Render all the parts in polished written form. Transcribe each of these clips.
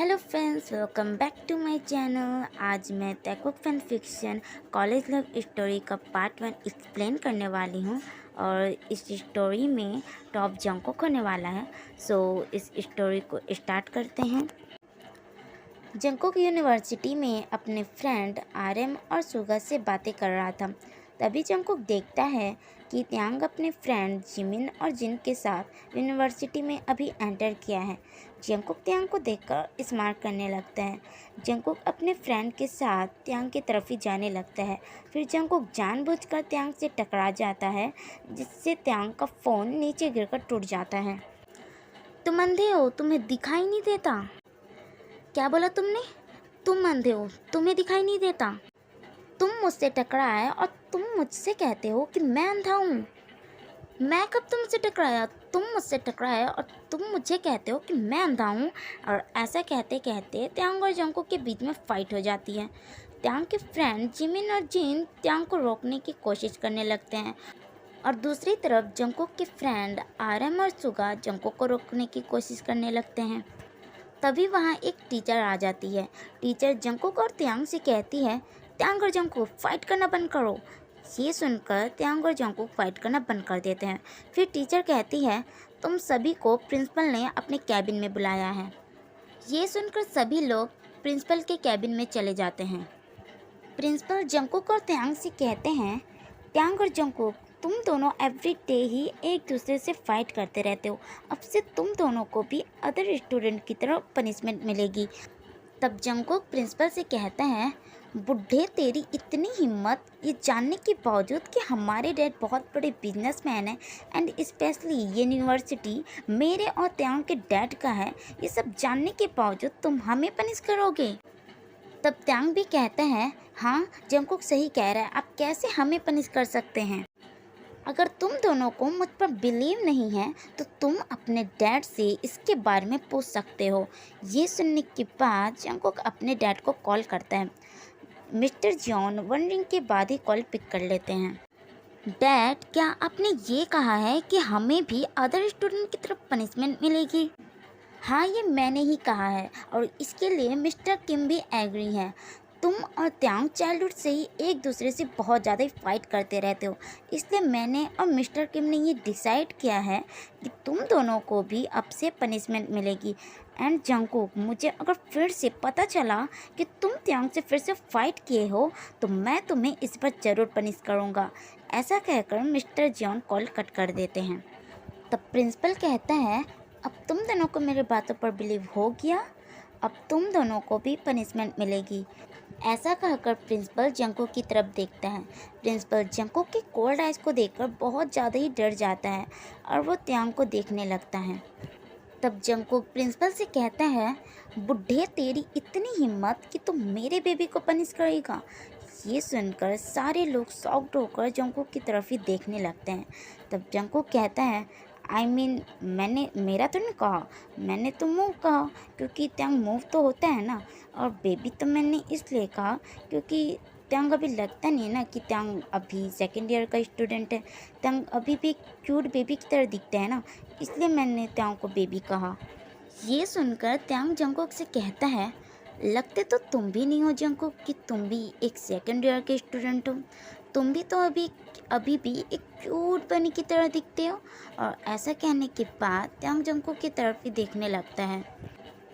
Hello friends, welcome back to my channel. आज मैं टेकबुक fan fiction college love story का पार्ट 1 एक्सप्लेन करने वाली हूँ। और इस स्टोरी में टॉप जंगकुक होने वाला है। सो इस स्टोरी को स्टार्ट करते हैं। जंगकुक यूनिवर्सिटी में अपने फ्रेंड आरएम और सुगा से बातें कर रहा था। तभी जंगकुक देखता है कि त्यांग अपने फ्रेंड जिमिन और जिन के साथ यूनिवर्सिटी में अभी एंटर किया है। जंगकुक त्यांग को देखकर स्माइल करने लगता है। जंगकुक अपने फ्रेंड के साथ त्यांग की तरफ ही जाने लगता है। फिर जंगकुक जानबूझकर त्यांग से टकरा जाता है, जिससे त्यांग का फ़ोन नीचे गिरकर टूट जाता है। तुम अंधे हो, तुम्हें दिखाई नहीं देता? क्या बोला तुमने? तुम अंधे हो, तुम्हें दिखाई नहीं देता? तुम मुझसे टकराए और तुम मुझसे कहते हो कि मैं अंधा हूँ। मैं कब तुमसे टकराया? तुम मुझसे टकराए और तुम मुझे कहते हो कि मैं अंधा हूँ। और ऐसा कहते कहते त्यांग और जंगकुक के बीच में फाइट हो जाती है। त्यांग के फ्रेंड जिमिन और जिन त्यांग को रोकने की कोशिश करने लगते हैं, और दूसरी तरफ जंगकुक के फ्रेंड आरएम और सुगा जंगकुक को रोकने की कोशिश करने लगते हैं। तभी वहाँ एक टीचर आ जाती है। टीचर जंगकुक और त्यांग से कहती है, त्यांग और जंगकुक फाइट करना बंद करो। ये सुनकर त्यांग और जंगकुक फाइट करना बंद कर देते हैं। फिर टीचर कहती है, तुम सभी को प्रिंसिपल ने अपने कैबिन में बुलाया है। ये सुनकर सभी लोग प्रिंसिपल के कैबिन में चले जाते हैं। प्रिंसिपल जंगकुक और त्यांग से कहते हैं, त्यांग और जंगकुक, तुम दोनों एवरी डे ही एक दूसरे से फाइट करते रहते हो। अब से तुम दोनों को भी अदर स्टूडेंट की तरह पनिशमेंट मिलेगी। तब जंगकुक प्रिंसिपल से कहता है, बुढ़े तेरी इतनी हिम्मत, ये जानने के बावजूद कि हमारे डैड बहुत बड़े बिजनेसमैन हैं एंड स्पेशली यूनिवर्सिटी मेरे और त्यांग के डैड का है, ये सब जानने के बावजूद तुम हमें पनिश करोगे? तब त्यांग भी कहता है, हाँ जंगकुक सही कह रहा है, आप कैसे हमें पनिश कर सकते हैं? अगर तुम दोनों को मुझ पर बिलीव नहीं है तो तुम अपने डैड से इसके बारे में पूछ सकते हो। ये सुनने के बाद जंगकुक अपने डैड को कॉल करता है। मिस्टर जॉन 1 रिंग के बाद ही कॉल पिक कर लेते हैं। डैड, क्या आपने ये कहा है कि हमें भी अदर स्टूडेंट की तरफ पनिशमेंट मिलेगी? हाँ, ये मैंने ही कहा है और इसके लिए मिस्टर किम भी एग्री है। तुम और त्यांग चाइल्डहुड से ही एक दूसरे से बहुत ज़्यादा फाइट करते रहते हो, इसलिए मैंने और मिस्टर किम ने ये डिसाइड किया है कि तुम दोनों को भी अब से पनिशमेंट मिलेगी। एंड जंगकुक, मुझे अगर फिर से पता चला कि तुम त्यांग से फिर से फाइट किए हो तो मैं तुम्हें इस पर ज़रूर पनिश करूँगा। ऐसा कहकर मिस्टर जॉन कॉल कट कर देते हैं। तब प्रिंसिपल कहता है, अब तुम दोनों को मेरी बातों पर बिलीव हो गया, अब तुम दोनों को भी पनिशमेंट मिलेगी। ऐसा कहकर प्रिंसिपल जंगकुक की तरफ देखता है। प्रिंसिपल जंगकुक के कोल्ड आइज को देखकर बहुत ज़्यादा ही डर जाता है और वो त्यांग को देखने लगता है। तब जंगकुक प्रिंसिपल से कहता है, बुढ़े तेरी इतनी हिम्मत कि तुम मेरे बेबी को पनिश करेगा? ये सुनकर सारे लोग शॉक्ड होकर जंगकुक की तरफ ही देखने लगते हैं। तब जंगकुक कहता है, मैंने मेरा तो नहीं कहा, मैंने तो मूव कहा क्योंकि त्यांग मूव तो होता है ना, और बेबी तो मैंने इसलिए कहा क्योंकि त्यांग अभी लगता नहीं है ना कि त्यांग अभी सेकेंड ईयर का स्टूडेंट है। त्यांग अभी भी क्यूट बेबी की तरह दिखता है ना, इसलिए मैंने त्यांग को बेबी कहा। ये सुनकर त्यांग जंगकुक से कहता है, लगते तो तुम भी नहीं हो जंगकुक कि तुम भी एक सेकेंड ईयर के स्टूडेंट हो। तुम भी तो अभी भी एक क्यूट बनी की तरह दिखते हो। और ऐसा कहने के बाद त्यांग जंगकुक की तरफ ही देखने लगता है।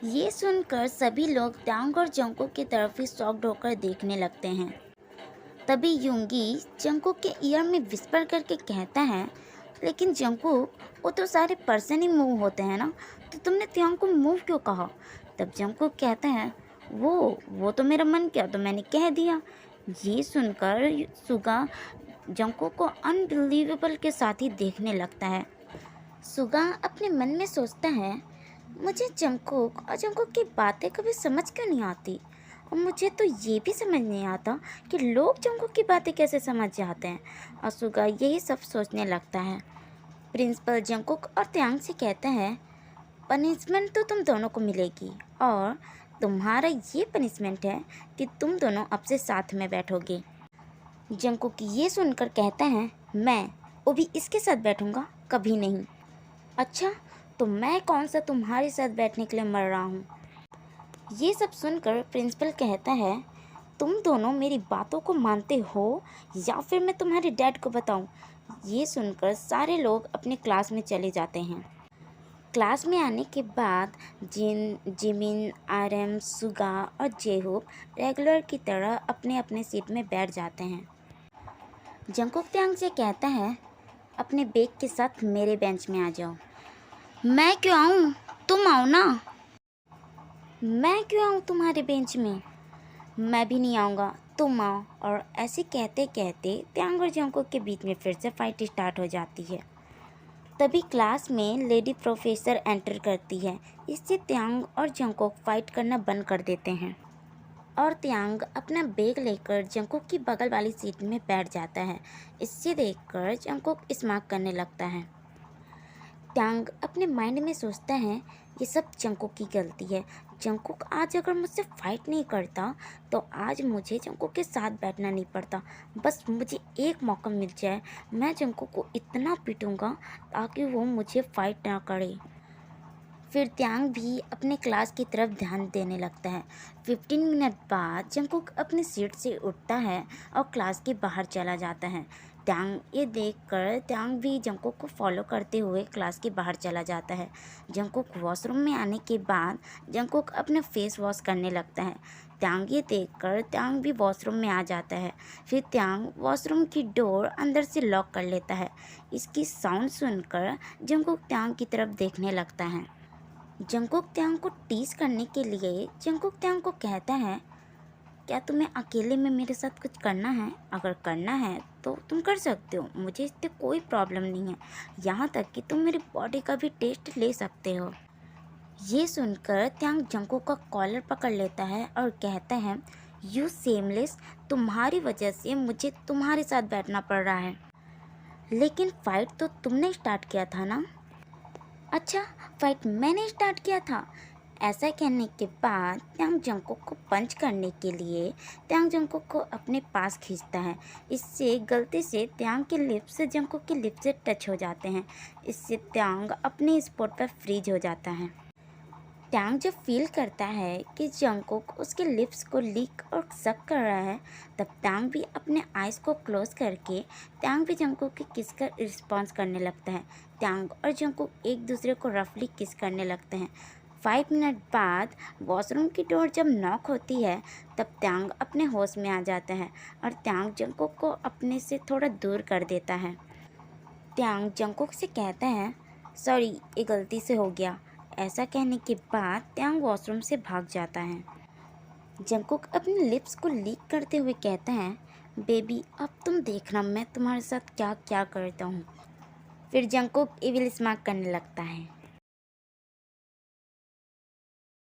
ये सुनकर सभी लोग त्यांग और जंगकुक की तरफ ही शॉक्ड होकर देखने लगते हैं। तभी यूंगी जंगकुक के ईयर में विस्पर करके कहता है, लेकिन जंगकुक, वो तो सारे पर्सन ही मूव होते हैं ना, तो तुमने त्यांग को मूव क्यों कहा? तब जंगकुक कहता है, वो तो मेरा मन किया तो मैंने कह दिया। ये सुनकर सुगा जंगकुक को अनबिलीवेबल के साथ ही देखने लगता है। सुगा अपने मन में सोचता है, मुझे जंगकुक और जंगकुक की बातें कभी समझ क्यों नहीं आती, और मुझे तो ये भी समझ नहीं आता कि लोग जंगकुक की बातें कैसे समझ जाते हैं। और सुगा यही सब सोचने लगता है। प्रिंसिपल जंगकुक और त्यांग से कहता है, पनिशमेंट तो तुम दोनों को मिलेगी, और तुम्हारा ये पनिशमेंट है कि तुम दोनों अब से साथ में बैठोगे। जंगकुक ये सुनकर कहता है, मैं वो भी इसके साथ बैठूंगा? कभी नहीं। अच्छा, तो मैं कौन सा तुम्हारे साथ बैठने के लिए मर रहा हूँ? ये सब सुनकर प्रिंसिपल कहता है, तुम दोनों मेरी बातों को मानते हो या फिर मैं तुम्हारे डैड को बताऊं? ये सुनकर सारे लोग अपने क्लास में चले जाते हैं। क्लास में आने के बाद जिमिन, आरएम, सुगा और जेहूब रेगुलर की तरह अपने अपने सीट में बैठ जाते हैं। जंगकुक त्यांग से कहता है, अपने बैग के साथ मेरे बेंच में आ जाओ। मैं क्यों आऊँ? तुम आओ ना। मैं क्यों आऊँ तुम्हारे बेंच में? मैं भी नहीं आऊँगा, तुम आओ। और ऐसे कहते कहते त्यांग और जंगकुक के बीच में फिर से फाइट स्टार्ट हो जाती है। तभी क्लास में लेडी प्रोफेसर एंटर करती है। इससे त्यांग और जंगकुक फाइट करना बंद कर देते हैं और त्यांग अपना बैग लेकर जंगकुक की बगल वाली सीट में बैठ जाता है। इससे देखकर जंगकुक स्माइल करने लगता है। त्यांग अपने माइंड में सोचता है, ये सब जंगकुक की गलती है। जंगकुक आज अगर मुझसे फाइट नहीं करता तो आज मुझे जंगकुक के साथ बैठना नहीं पड़ता। बस मुझे एक मौका मिल जाए, मैं जंगकुक को इतना पीटूंगा ताकि वो मुझे फाइट ना करे। फिर त्यांग भी अपने क्लास की तरफ ध्यान देने लगता है। 15 मिनट बाद जंगकुक अपनी सीट से उठता है और क्लास के बाहर चला जाता है। ये देखकर त्यांग भी जंगकुक को फॉलो करते हुए क्लास के बाहर चला जाता है। जंगकुक वॉशरूम में आने के बाद जंगकुक अपने फेस वॉश करने लगता है। ये देखकर त्यांग भी वॉशरूम में आ जाता है। फिर त्यांग वॉशरूम की डोर अंदर से लॉक कर लेता है। इसकी साउंड सुनकर जंगकुक त्यांग की तरफ देखने लगता है। जंगकुक त्यांग को टीज करने के लिए जंगकुक त्यांग को कहता है, क्या तुम्हें अकेले में मेरे साथ कुछ करना है? अगर करना है तो तुम कर सकते हो, मुझे इससे कोई प्रॉब्लम नहीं है। यहाँ तक कि तुम मेरी बॉडी का भी टेस्ट ले सकते हो। ये सुनकर त्यांग जंगकुक का कॉलर पकड़ लेता है और कहता है, यू सेमलेस, तुम्हारी वजह से मुझे तुम्हारे साथ बैठना पड़ रहा है। लेकिन फाइट तो तुमने स्टार्ट किया था ना? अच्छा, फाइट मैंने स्टार्ट किया था? ऐसा कहने के बाद त्यांग जंगकुक को पंच करने के लिए त्यांग जंगकुक को अपने पास खींचता है। इससे गलती से त्यांग के लिप्स जंगकुक के लिप्स से टच हो जाते हैं। इससे त्यांग अपने स्पॉट पर फ्रीज हो जाता है। त्यांग जब फील करता है कि जंगकुक उसके लिप्स को लिक और सक कर रहा है, तब त्यांग भी अपने आइज़ को क्लोज करके त्यांग भी जंगकुक की किस का रिस्पॉन्स करने लगता है। त्यांग और जंगकुक एक दूसरे को रफली किस करने लगते हैं। 5 मिनट बाद वॉशरूम की डोर जब नॉक होती है तब त्यांग अपने होश में आ जाता है और त्यांग जंगकुक को अपने से थोड़ा दूर कर देता है। त्यांग जंगकुक से कहता है, सॉरी, ये गलती से हो गया। ऐसा कहने के बाद त्यांग वॉशरूम से भाग जाता है। जंगकुक अपने लिप्स को लीक करते हुए कहता है, बेबी अब तुम देखना मैं तुम्हारे साथ क्या क्या करता हूँ। फिर जंगकुक इविल स्माइल करने लगता है।